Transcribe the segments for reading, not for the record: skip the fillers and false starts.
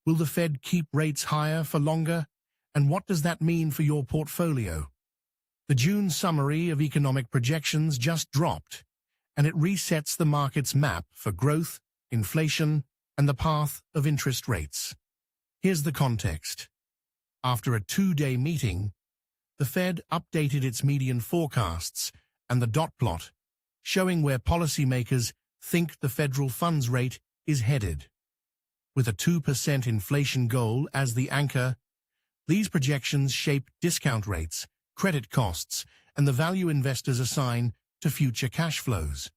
Will the Fed keep rates higher for longer? And what does that mean for your portfolio? The June summary of economic projections just dropped, and it resets the market's map for growth, inflation, and the path of interest rates. Here's the context. After a two-day meeting, the Fed updated its median forecasts and the dot plot, showing where policymakers think the federal funds rate is headed. With a 2% inflation goal as the anchor, these projections shape discount rates, credit costs, and the value investors assign to future cash flows.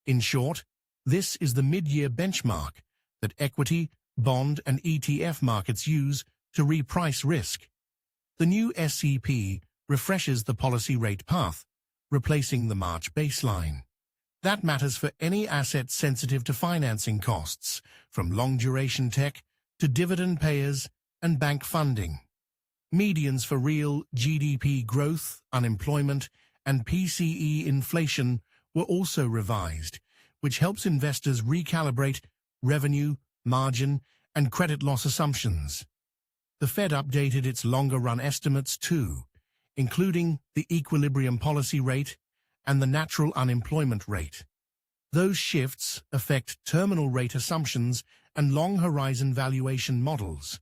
In short, this is the mid-year benchmark that equity, bond, and ETF markets use to reprice risk. The new SEP refreshes the policy rate path, replacing the March baseline. That matters for any asset sensitive to financing costs, from long-duration tech to dividend payers and bank funding. Medians for real GDP growth, unemployment, and PCE inflation were also revised, which helps investors recalibrate revenue, margin, and credit loss assumptions. The Fed updated its longer-run estimates too, including the equilibrium policy rate and the natural unemployment rate. Those shifts affect terminal rate assumptions and long-horizon valuation models.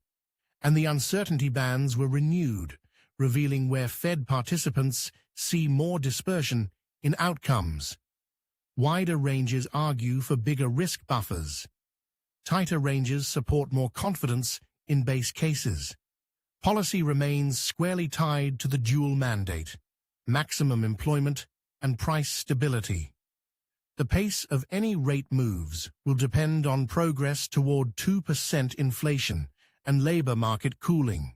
And the uncertainty bands were renewed, revealing where Fed participants see more dispersion in outcomes. Wider ranges argue for bigger risk buffers. Tighter ranges support more confidence in base cases. Policy remains squarely tied to the dual mandate: maximum employment and price stability. The pace of any rate moves will depend on progress toward 2% inflation and labor market cooling.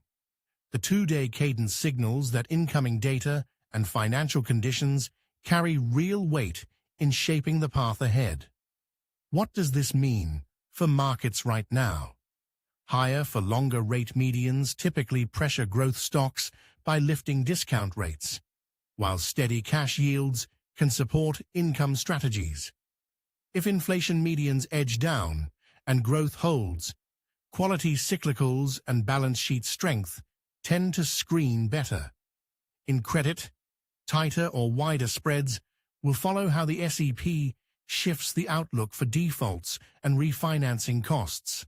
The two-day cadence signals that incoming data and financial conditions carry real weight in shaping the path ahead. What does this mean for markets right now? Higher for longer rate medians typically pressure growth stocks by lifting discount rates, while steady cash yields can support income strategies. If inflation medians edge down and growth holds, quality cyclicals and balance sheet strength tend to screen better. In credit, tighter or wider spreads will follow how the SEP shifts the outlook for defaults and refinancing costs.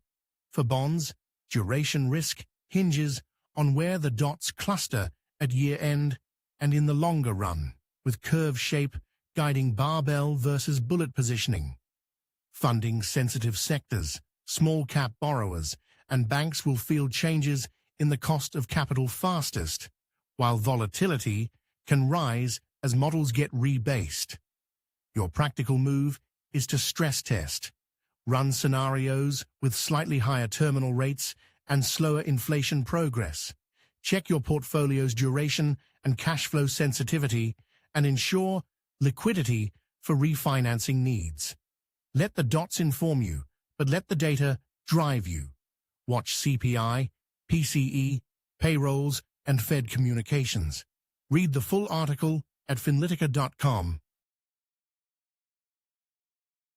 For bonds, duration risk hinges on where the dots cluster at year-end and in the longer run, with curve shape guiding barbell versus bullet positioning. Funding-sensitive sectors, small-cap borrowers, and banks will feel changes in the cost of capital fastest, while volatility can rise as models get rebased. Your practical move is to stress test. Run scenarios with slightly higher terminal rates and slower inflation progress. Check your portfolio's duration and cash flow sensitivity and ensure liquidity for refinancing needs. Let the dots inform you, but let the data drive you. Watch CPI, PCE, payrolls, and Fed communications. Read the full article at finlitica.com.